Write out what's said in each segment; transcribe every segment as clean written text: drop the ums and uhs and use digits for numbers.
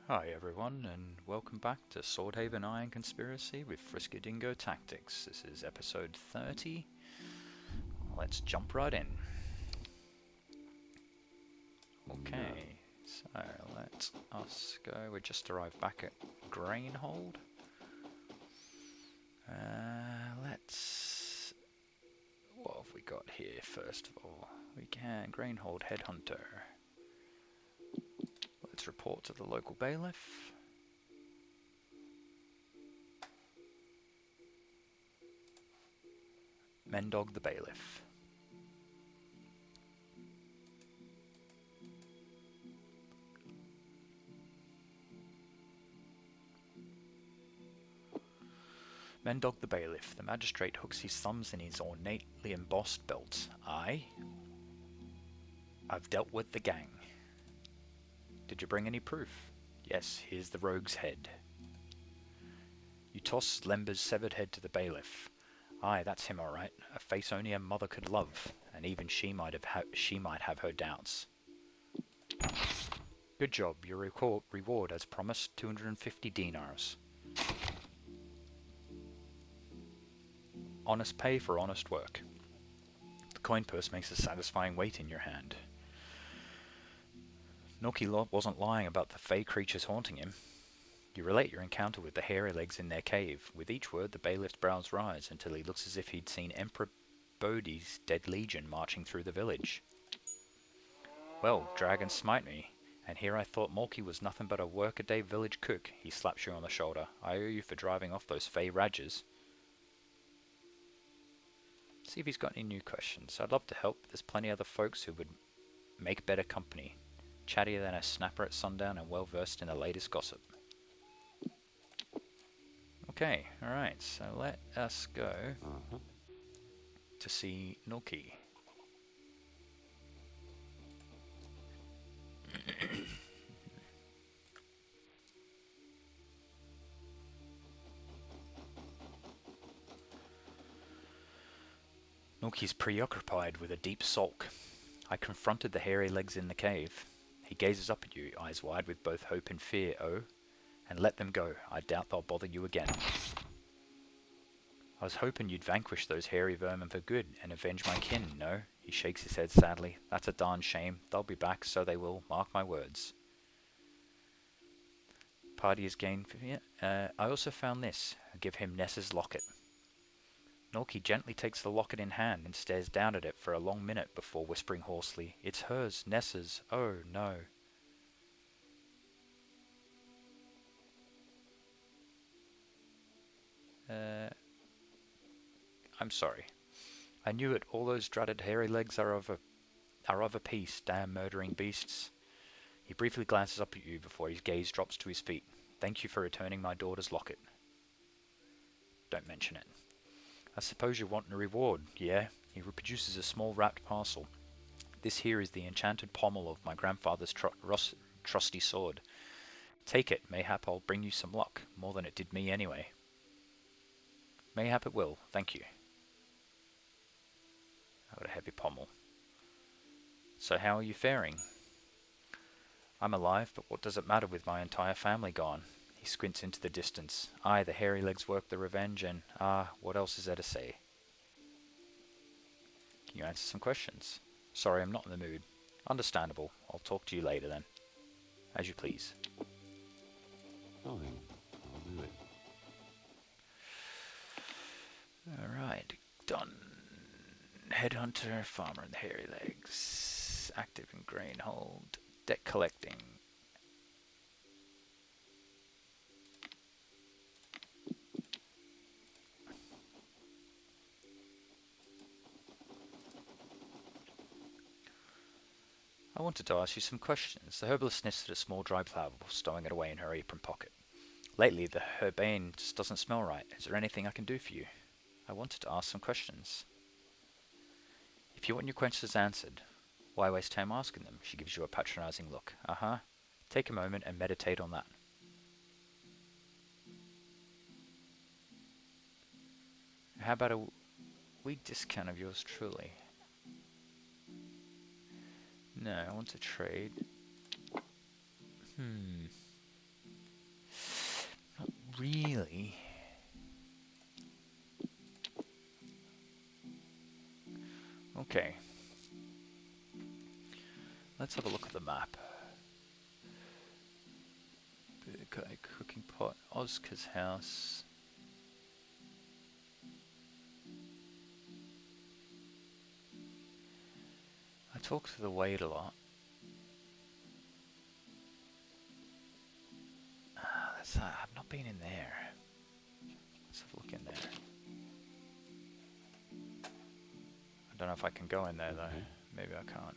Hi everyone, and welcome back to Swordhaven Iron Conspiracy with FriskyDingo Tactics. This is episode 30. Let's jump right in. Okay, so let us go. We just arrived back at Grainhold. What have we got here first of all? We can Grainhold Headhunter. Let's report to the local bailiff. Mendog the bailiff. Mendog the bailiff. The magistrate hooks his thumbs in his ornately embossed belt. I've dealt with the gang. Did you bring any proof? Yes, here's the rogue's head. You toss Lember's severed head to the bailiff. Aye, that's him all right. A face only a mother could love, and even she might have her doubts. Good job. Your reward, as promised, 250 dinars. Honest pay for honest work. The coin purse makes a satisfying weight in your hand. Norky wasn't lying about the fey creatures haunting him. You relate your encounter with the hairy legs in their cave. With each word, the bailiff's brows rise until he looks as if he'd seen Emperor Bodhi's dead legion marching through the village. Well, dragons smite me, and here I thought Morky was nothing but a workaday village cook. He slaps you on the shoulder. I owe you for driving off those fey rajas. See if he's got any new questions. I'd love to help. There's plenty other folks who would make better company. Chattier than a snapper at sundown and well versed in the latest gossip. Okay, alright, so let us go to see Norky. Norky's preoccupied with a deep sulk. I confronted the hairy legs in the cave. He gazes up at you, eyes wide with both hope and fear. Oh, and let them go. I doubt they'll bother you again. I was hoping you'd vanquish those hairy vermin for good and avenge my kin. No, he shakes his head sadly. That's a darn shame. They'll be back, so they will. Mark my words. Party is gained. I also found this. I give him Ness's locket. Norky gently takes the locket in hand and stares down at it for a long minute before whispering hoarsely, "It's hers, Ness's. Oh, no." I'm sorry. I knew it. All those dreaded hairy legs are of a piece. Damn murdering beasts. He briefly glances up at you before his gaze drops to his feet. Thank you for returning my daughter's locket. Don't mention it. I suppose you're wanting a reward, yeah? He produces a small wrapped parcel. This here is the enchanted pommel of my grandfather's trusty sword. Take it. Mayhap I'll bring you some luck. More than it did me anyway. Mayhap it will. Thank you. I got a heavy pommel. So how are you faring? I'm alive, but what does it matter with my entire family gone? He squints into the distance. Aye, the hairy legs work the revenge, and what else is there to say? Can you answer some questions? Sorry, I'm not in the mood. Understandable. I'll talk to you later then. As you please. Fine, I'll do it. Alright, done. Headhunter, farmer and the hairy legs. Active in Grainhold. Debt collecting. I wanted to ask you some questions. The herbalist sniffs at a small dry flower before stowing it away in her apron pocket. Lately, the herbane just doesn't smell right. Is there anything I can do for you? I wanted to ask some questions. If you want your questions answered, why waste time asking them? She gives you a patronizing look. Take a moment and meditate on that. How about a weak discount of yours truly? No, I want to trade. really... Okay. Let's have a look at the map. Cooking pot, Ozka's house. I talk to the Wade a lot. I've not been in there. Let's have a look in there. I don't know if I can go in there though. Maybe I can't.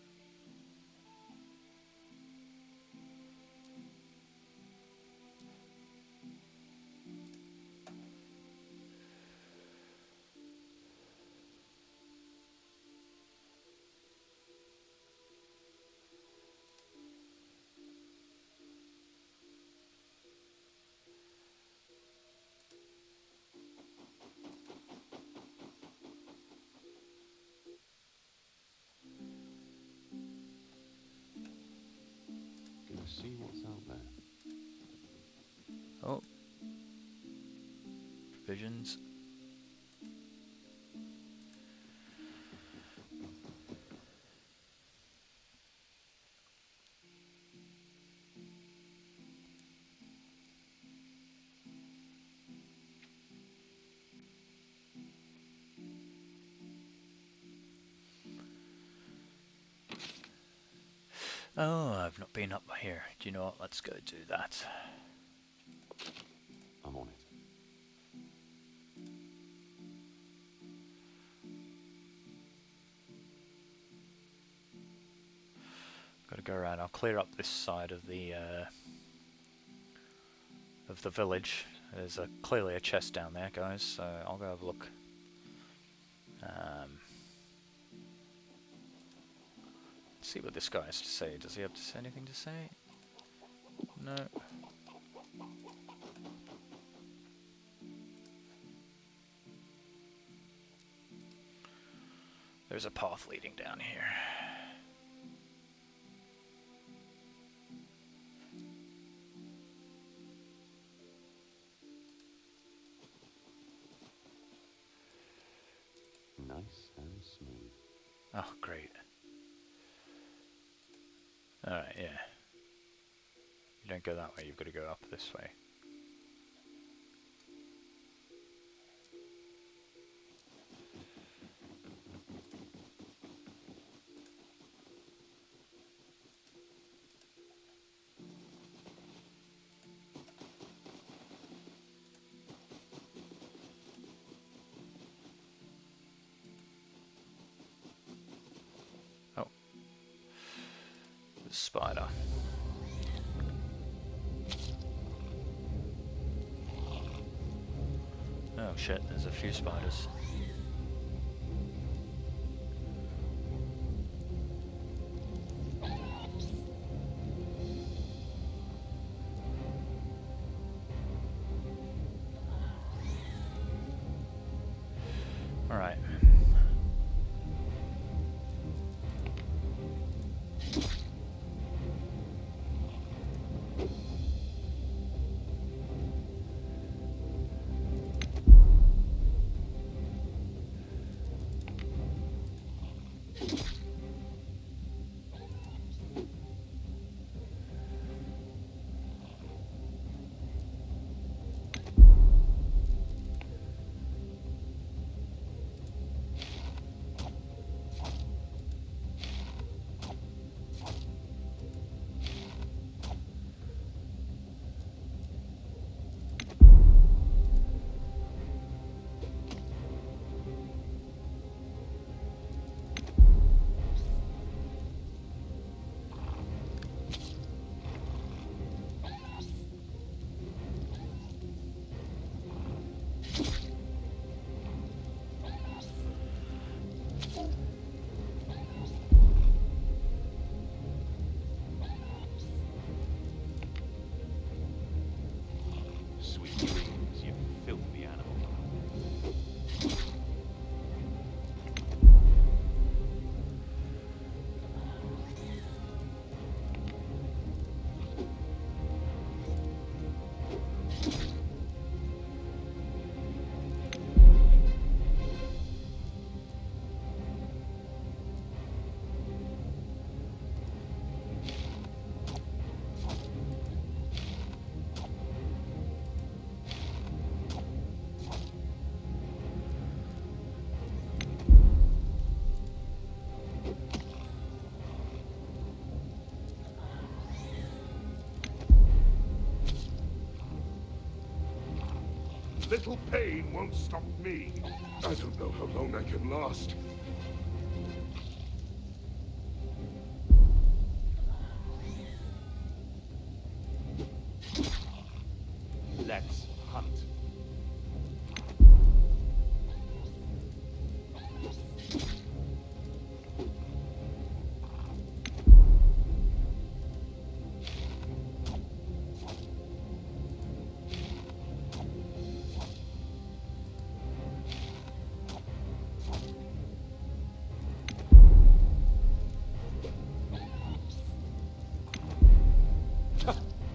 Gonna see what's out there. Oh. Provisions. Oh, I've not been up here. Do you know what? Let's go do that. I'm on it. Gotta go around. I'll clear up this side of the village. There's clearly a chest down there, guys, so I'll go have a look. See what this guy has to say. Does he have anything to say? No. There's a path leading down here. Nice and smooth. Oh, great. Alright, yeah. You don't go that way, you've got to go up this way. Oh. The spider. Oh shit, there's a few spiders. Alright. little pain won't stop me. I don't know how long I can last. Let's hunt.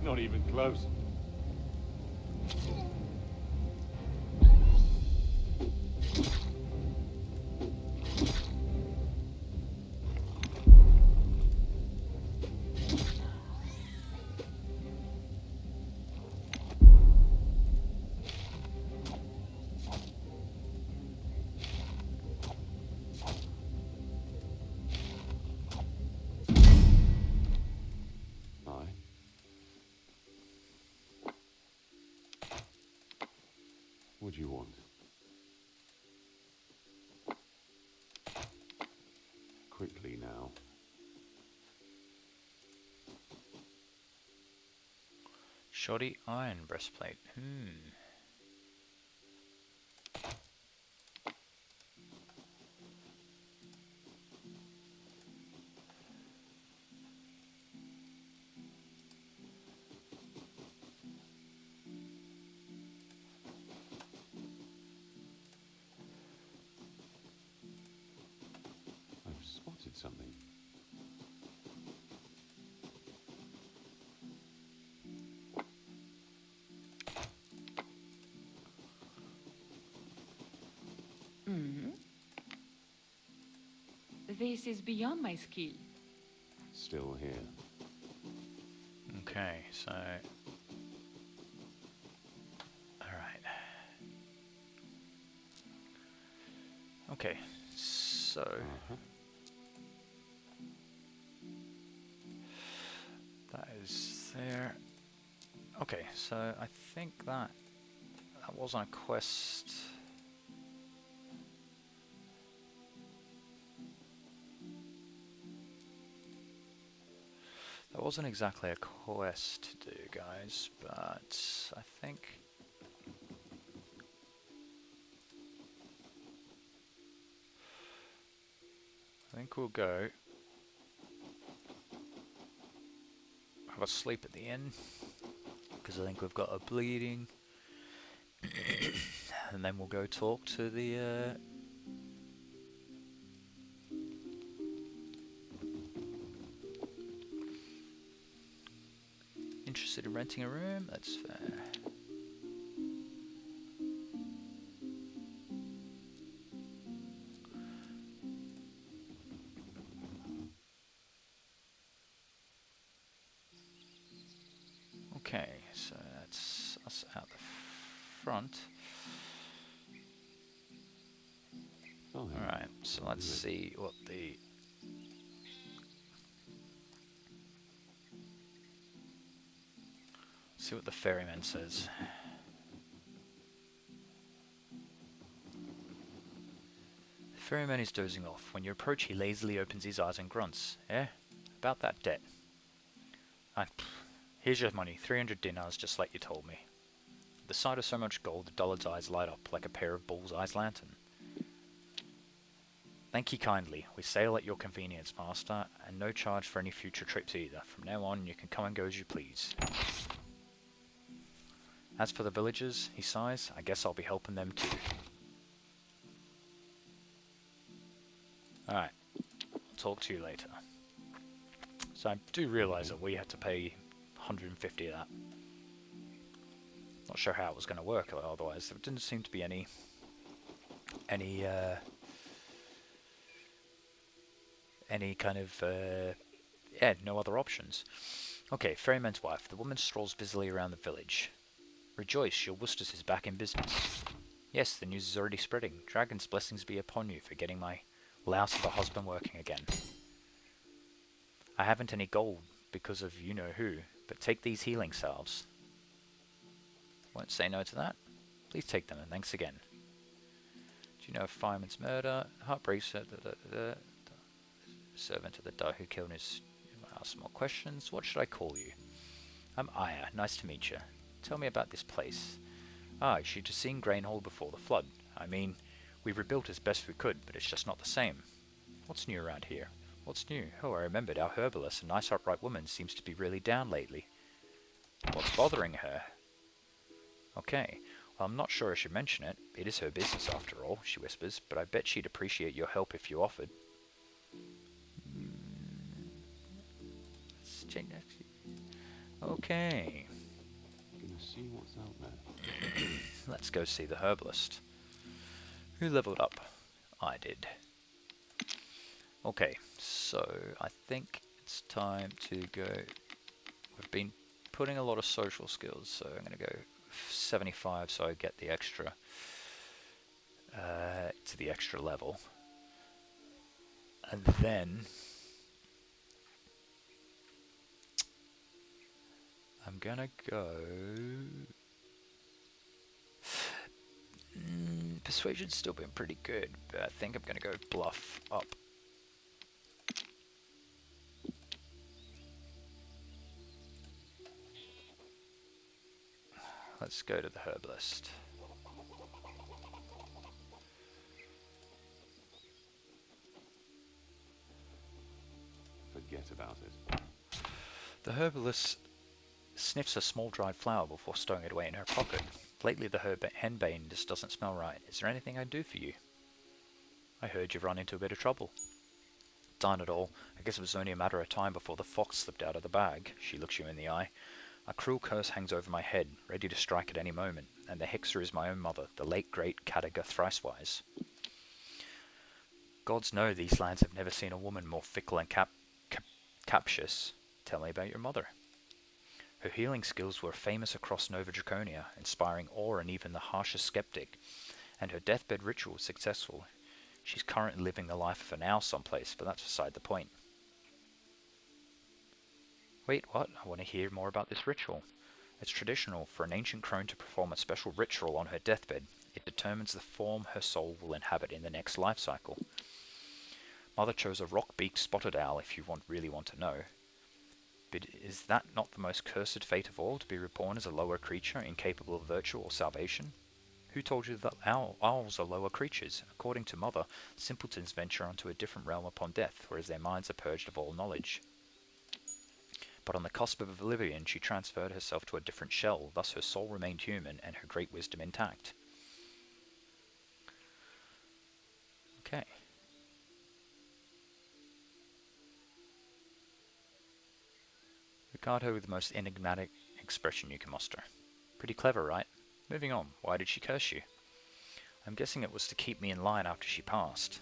Not even close. Aye. What do you want? Quickly now. Shoddy iron breastplate. I've spotted something. This is beyond my skill. Still here. Okay, so... Alright. Okay, so... That is there. Okay, so I think that wasn't a quest. That wasn't exactly a quest to do, guys, but I think we'll go have a sleep at the inn, because I think we've got a bleeding, and then we'll go talk to the interested in renting a room. That's fair. Okay, so that's us out the front. Alright, so let's see what the... see what the ferryman says. The ferryman is dozing off. When you approach, he lazily opens his eyes and grunts. Eh? About that debt. Here's your money, 300 dinars, just like you told me. At the sight of so much gold, the dullard's eyes light up like a pair of bull's eyes lantern. Thank you kindly. We sail at your convenience, master, and no charge for any future trips either. From now on, you can come and go as you please. As for the villagers, he sighs, I guess I'll be helping them too. Alright, I'll talk to you later. So I do realise that we had to pay 150 of that. Not sure how it was going to work otherwise. There didn't seem to be any kind of yeah, no other options. Okay, ferryman's wife. The woman strolls busily around the village. Rejoice, your Wustus is back in business. Yes, the news is already spreading. Dragon's blessings be upon you for getting my louse of a husband working again. I haven't any gold because of you-know-who, but take these healing salves. Won't say no to that. Please take them, and thanks again. Do you know of Fireman's murder? Heartbreaks the servant of the guy who killed his... Ask more questions. What should I call you? I'm Aya. Nice to meet you. Tell me about this place. Ah, you should have seen Grainhold before the flood. I mean, we rebuilt as best we could, but it's just not the same. What's new around here? What's new? Oh, I remembered our herbalist, a nice upright woman, seems to be really down lately. What's bothering her? Okay, well, I'm not sure I should mention it. It is her business after all, she whispers, but I bet she'd appreciate your help if you offered. Okay. Gonna see what's out there. Let's go see the herbalist. Who leveled up? I did. Okay, so I think it's time to go. We've been putting a lot of social skills, so I'm going to go 75 so I get the extra to the extra level. And then I'm going to go... Persuasion's still been pretty good, but I think I'm going to go bluff up. Let's go to the herbalist. Forget about it. The herbalist sniffs a small dried flower before stowing it away in her pocket. Lately the henbane just doesn't smell right. Is there anything I can do for you? I heard you've run into a bit of trouble. Darn it all, I guess it was only a matter of time before the fox slipped out of the bag. She looks you in the eye. A cruel curse hangs over my head, ready to strike at any moment, and the hexer is my own mother, the late great Cadaga Thricewise. Gods know these lands have never seen a woman more fickle and captious. Tell me about your mother. Her healing skills were famous across Nova Draconia, inspiring awe in even the harshest skeptic, and her deathbed ritual was successful. She's currently living the life of an owl someplace, but that's beside the point. Wait, what? I want to hear more about this ritual. It's traditional for an ancient crone to perform a special ritual on her deathbed. It determines the form her soul will inhabit in the next life cycle. Mother chose a rock-beaked spotted owl if you really want to know. But is that not the most cursed fate of all, to be reborn as a lower creature, incapable of virtue or salvation? Who told you that owls are lower creatures? According to Mother, simpletons venture onto a different realm upon death, whereas their minds are purged of all knowledge. But on the cusp of oblivion, she transferred herself to a different shell, thus her soul remained human and her great wisdom intact. Okay. Regard her with the most enigmatic expression you can muster. Pretty clever, right? Moving on, why did she curse you? I'm guessing it was to keep me in line after she passed.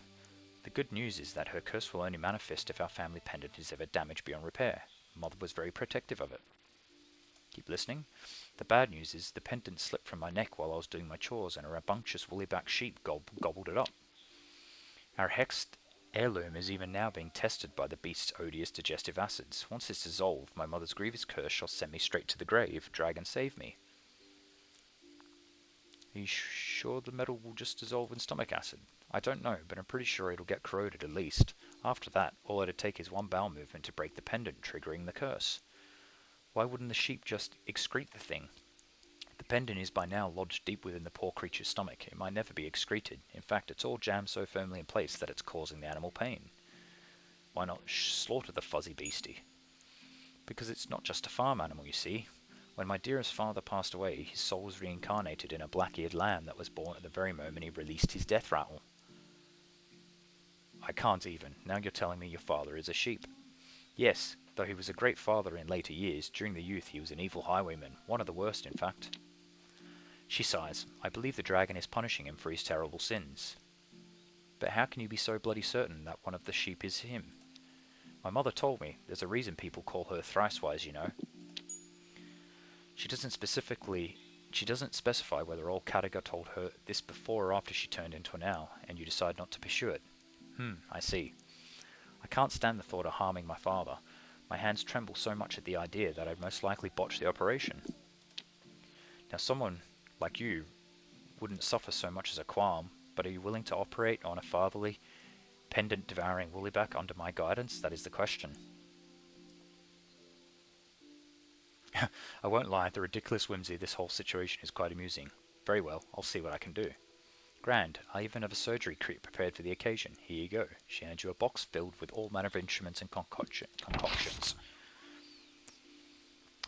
The good news is that her curse will only manifest if our family pendant is ever damaged beyond repair. Mother was very protective of it. Keep listening? The bad news is the pendant slipped from my neck while I was doing my chores and a rambunctious woolly-backed sheep gobbled it up. Our hexed heirloom is even now being tested by the beast's odious digestive acids. Once it's dissolved, my mother's grievous curse shall send me straight to the grave. Dragon, save me. Are you sure the metal will just dissolve in stomach acid? I don't know, but I'm pretty sure it'll get corroded at least. After that, all it'd take is one bowel movement to break the pendant, triggering the curse. Why wouldn't the sheep just excrete the thing? The pendant is by now lodged deep within the poor creature's stomach. It might never be excreted. In fact, it's all jammed so firmly in place that it's causing the animal pain. Why not slaughter the fuzzy beastie? Because it's not just a farm animal, you see. When my dearest father passed away, his soul was reincarnated in a black-eared lamb that was born at the very moment he released his death rattle. I can't even. Now you're telling me your father is a sheep. Yes, though he was a great father in later years, during the youth he was an evil highwayman, one of the worst in fact. She sighs. I believe the dragon is punishing him for his terrible sins. But how can you be so bloody certain that one of the sheep is him? My mother told me. There's a reason people call her Thricewise, you know. She doesn't specify whether old Cadaga told her this before or after she turned into an owl, and you decide not to pursue it. I see. I can't stand the thought of harming my father. My hands tremble so much at the idea that I'd most likely botch the operation. Now someone like you wouldn't suffer so much as a qualm, but are you willing to operate on a fatherly, pendant-devouring woollyback under my guidance? That is the question. I won't lie, the ridiculous whimsy of this whole situation is quite amusing. Very well, I'll see what I can do. Grand, I even have a surgery kit prepared for the occasion. Here you go. She hands you a box filled with all manner of instruments and concoctions.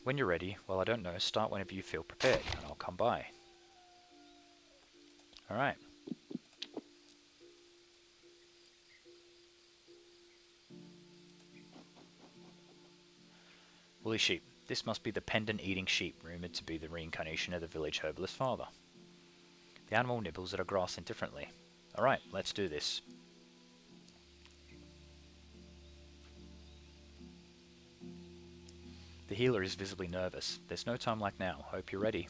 When you're ready, well, I don't know, start whenever you feel prepared, and I'll come by. Alright. Woolly sheep. This must be the pendant-eating sheep, rumoured to be the reincarnation of the village herbalist father. The animal nibbles at a grass indifferently. Alright, let's do this. The healer is visibly nervous. There's no time like now. Hope you're ready.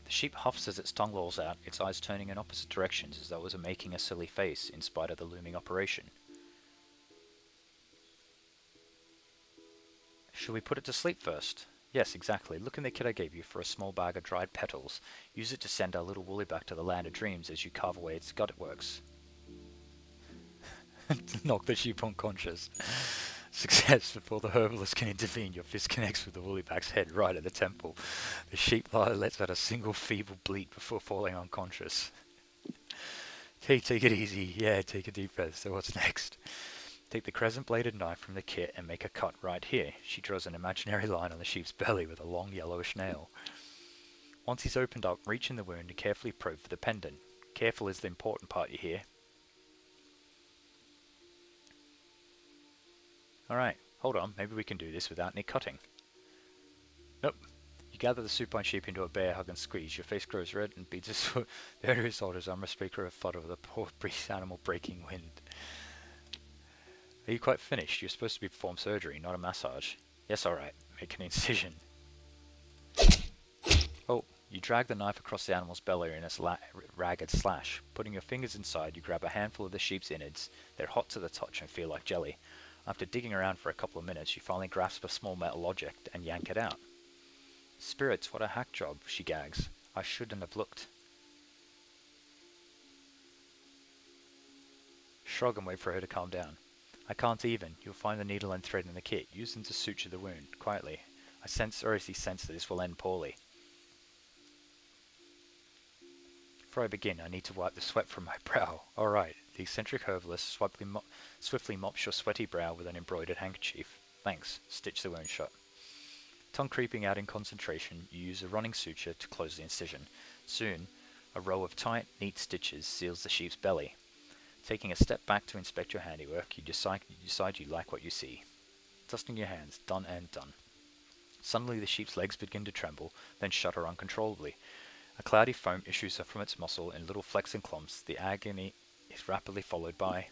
The sheep huffs as its tongue lolls out, its eyes turning in opposite directions as though it was making a silly face in spite of the looming operation. Shall we put it to sleep first? Yes, exactly. Look in the kit I gave you for a small bag of dried petals. Use it to send our little woolly back to the land of dreams as you carve away its gut works. Knock the sheep unconscious. Success. Before the herbalist can intervene, your fist connects with the woollyback's head right at the temple. The sheep lets out a single feeble bleat before falling unconscious. Okay, take it easy. Yeah, take a deep breath. So what's next? Take the crescent-bladed knife from the kit and make a cut right here. She draws an imaginary line on the sheep's belly with a long yellowish nail. Once he's opened up, reach in the wound and carefully probe for the pendant. Careful is the important part, you hear. Alright, hold on, maybe we can do this without any cutting. Nope. You gather the supine sheep into a bear hug and squeeze. Your face grows red and beats as the owner result is unspeakable a flutter of the poor beast animal breaking wind. Are you quite finished? You're supposed to be perform surgery, not a massage. Yes, alright. Make an incision. Oh, you drag the knife across the animal's belly in a ragged slash. Putting your fingers inside, you grab a handful of the sheep's innards. They're hot to the touch and feel like jelly. After digging around for a couple of minutes, you finally grasp a small metal object and yank it out. Spirits, what a hack job, she gags. I shouldn't have looked. Shrug and wait for her to calm down. I can't even. You'll find the needle and thread in the kit. Use them to suture the wound. Quietly. I already sense that this will end poorly. Before I begin, I need to wipe the sweat from my brow. Alright. The eccentric herbalist swiftly mops your sweaty brow with an embroidered handkerchief. Thanks. Stitch the wound shut. Tongue creeping out in concentration, you use a running suture to close the incision. Soon, a row of tight, neat stitches seals the sheep's belly. Taking a step back to inspect your handiwork, you decide you like what you see. Dusting your hands, done and done. Suddenly the sheep's legs begin to tremble, then shudder uncontrollably. A cloudy foam issues from its muscle in little flecks and clumps. The agony is rapidly followed by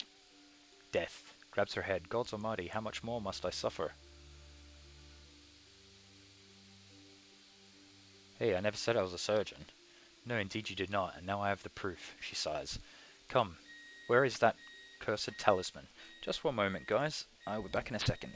death. Grabs her head. Gods almighty, how much more must I suffer? Hey, I never said I was a surgeon. No, indeed you did not, and now I have the proof, she sighs. Come, where is that cursed talisman? Just one moment, guys. I'll be back in a second.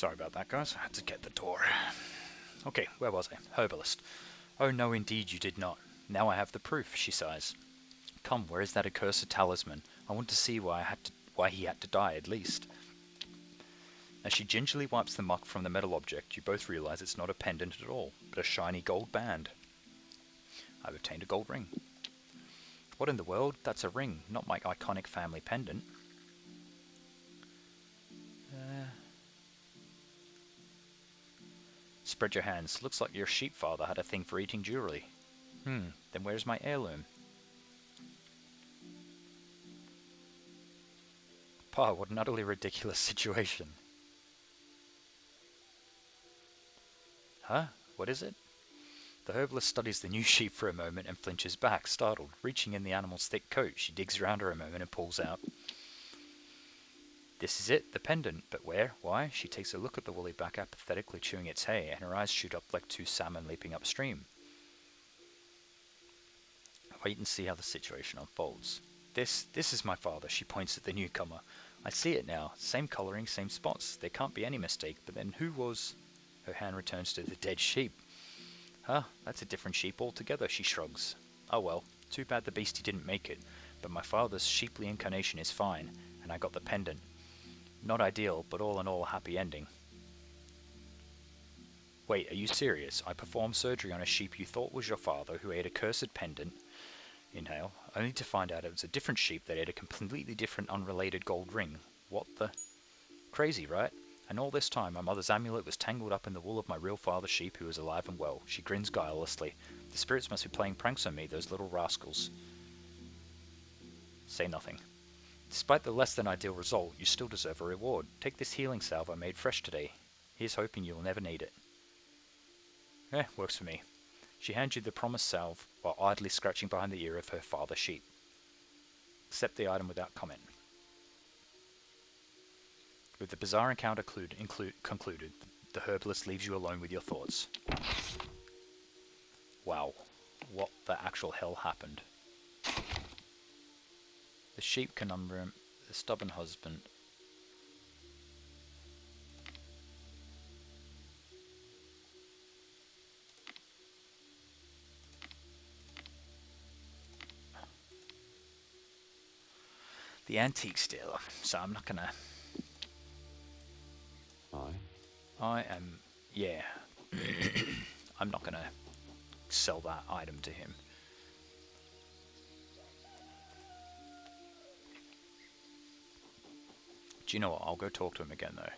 Sorry about that, guys. I had to get the door. Okay, where was I? Herbalist. Oh no, indeed you did not. Now I have the proof, she sighs. Come, where is that accursed talisman? I want to see why he had to die, at least. As she gingerly wipes the muck from the metal object, you both realize it's not a pendant at all, but a shiny gold band. I've obtained a gold ring. What in the world? That's a ring, not my iconic family pendant. Spread your hands. Looks like your sheep father had a thing for eating jewelry. Then where's my heirloom? Pa, what an utterly ridiculous situation. Huh? What is it? The herbalist studies the new sheep for a moment and flinches back, startled. Reaching in the animal's thick coat, she digs around her a moment and pulls out. This is it, the pendant. But where? Why? She takes a look at the woolly back, apathetically chewing its hay, and her eyes shoot up like two salmon leaping upstream. Wait and see how the situation unfolds. This is my father, she points at the newcomer. I see it now. Same colouring, same spots. There can't be any mistake, but then who was... Her hand returns to the dead sheep. Huh, that's a different sheep altogether, she shrugs. Oh well, too bad the beastie didn't make it, but my father's sheeply incarnation is fine, and I got the pendant. Not ideal, but all in all a happy ending. Wait, are you serious? I performed surgery on a sheep you thought was your father who ate a cursed pendant, inhale, only to find out it was a different sheep that ate a completely different unrelated gold ring. What the... Crazy, right? And all this time my mother's amulet was tangled up in the wool of my real father's sheep who was alive and well. She grins guilelessly. The spirits must be playing pranks on me, those little rascals. Say nothing. Despite the less than ideal result, you still deserve a reward. Take this healing salve I made fresh today. Here's hoping you'll never need it. Works for me. She hands you the promised salve while idly scratching behind the ear of her father's sheep. Accept the item without comment. With the bizarre encounter concluded, the herbalist leaves you alone with your thoughts. Wow, what the actual hell happened? The sheep conundrum, the stubborn husband. The antique dealer, so I'm not gonna... I am... yeah. I'm not gonna sell that item to him. Do you know what? I'll go talk to him again, though.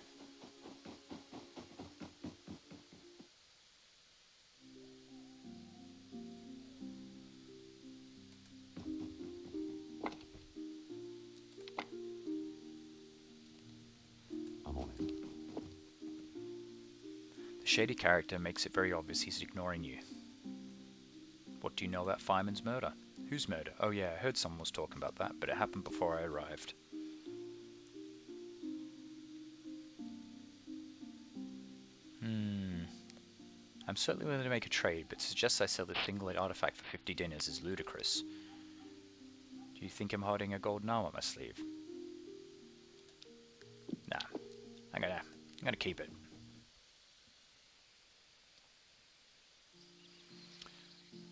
I'm on it. The shady character makes it very obvious he's ignoring you. What do you know about Fireman's murder? Whose murder? Oh yeah, I heard someone was talking about that, but it happened before I arrived. I'm certainly willing to make a trade, but to suggest I sell the Thinglet artifact for 50 dinners is ludicrous. Do you think I'm hiding a golden arm up my sleeve? Nah, I'm gonna keep it.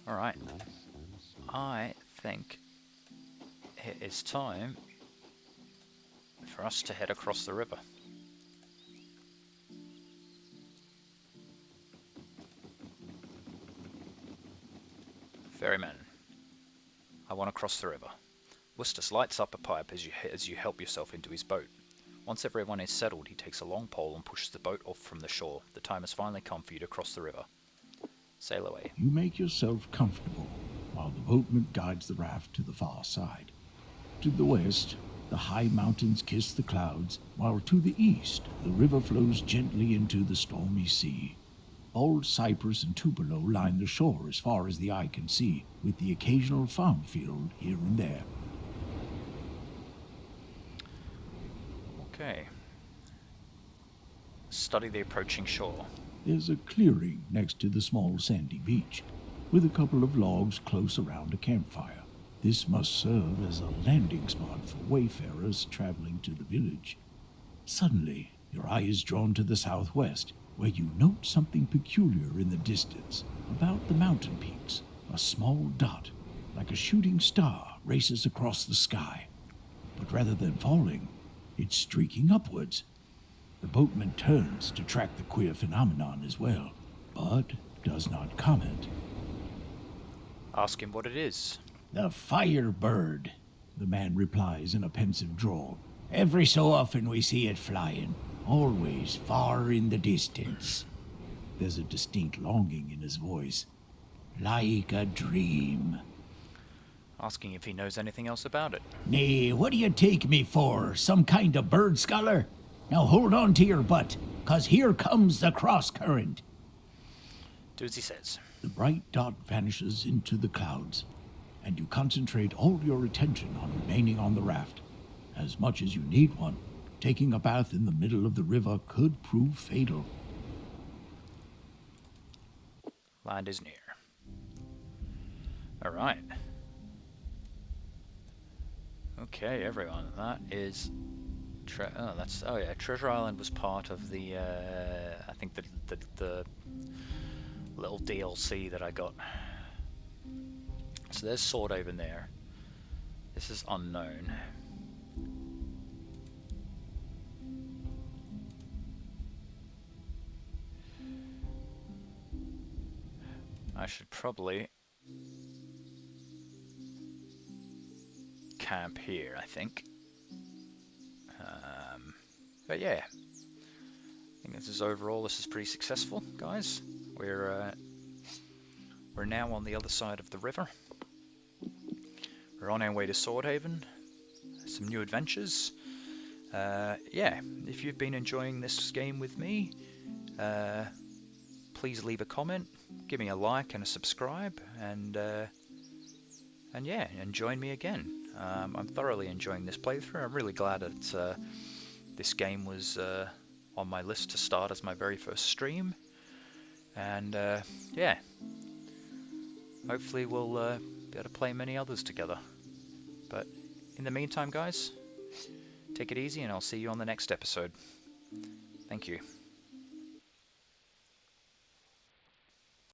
Alright, I think it is time for us to head across the river. Ferryman, I want to cross the river. Wustus lights up a pipe as you help yourself into his boat. Once everyone is settled, he takes a long pole and pushes the boat off from the shore. The time has finally come for you to cross the river. Sail away. You make yourself comfortable while the boatman guides the raft to the far side. To the west, the high mountains kiss the clouds, while to the east, the river flows gently into the stormy sea. Old cypress and tupelo line the shore as far as the eye can see, with the occasional farm field here and there. Okay. Study the approaching shore. There's a clearing next to the small sandy beach, with a couple of logs close around a campfire. This must serve as a landing spot for wayfarers traveling to the village. Suddenly, Your eye is drawn to the southwest, where you note something peculiar in the distance, about the mountain peaks. A small dot, like a shooting star, races across the sky. But rather than falling, it's streaking upwards. The boatman turns to track the queer phenomenon as well, but does not comment. Ask him what it is. The firebird, the man replies in a pensive drawl. Every so often we see it flying, always far in the distance. There's a distinct longing in his voice. Like a dream. Asking if he knows anything else about it. Nay, what do you take me for? Some kind of bird scholar? Now hold on to your butt, 'cause here comes the cross-current. Do as he says. The bright dot vanishes into the clouds, and you concentrate all your attention on remaining on the raft. As much as you need one, taking a bath in the middle of the river could prove fatal. Land is near. Alright. Okay, everyone, that is... oh yeah, Treasure Island was part of the, I think the little DLC that I got. So there's Swordhaven there. This is unknown. I should probably camp here, I think. But yeah, I think this is overall. This is pretty successful, guys. We're now on the other side of the river. We're on our way to Swordhaven. Some new adventures. Yeah, if you've been enjoying this game with me, please leave a comment, give me a like and a subscribe, and yeah, and join me again. I'm thoroughly enjoying this playthrough. I'm really glad that this game was on my list to start as my very first stream, and yeah, hopefully we'll be able to play many others together. But in the meantime, guys, take it easy, and I'll see you on the next episode. Thank you.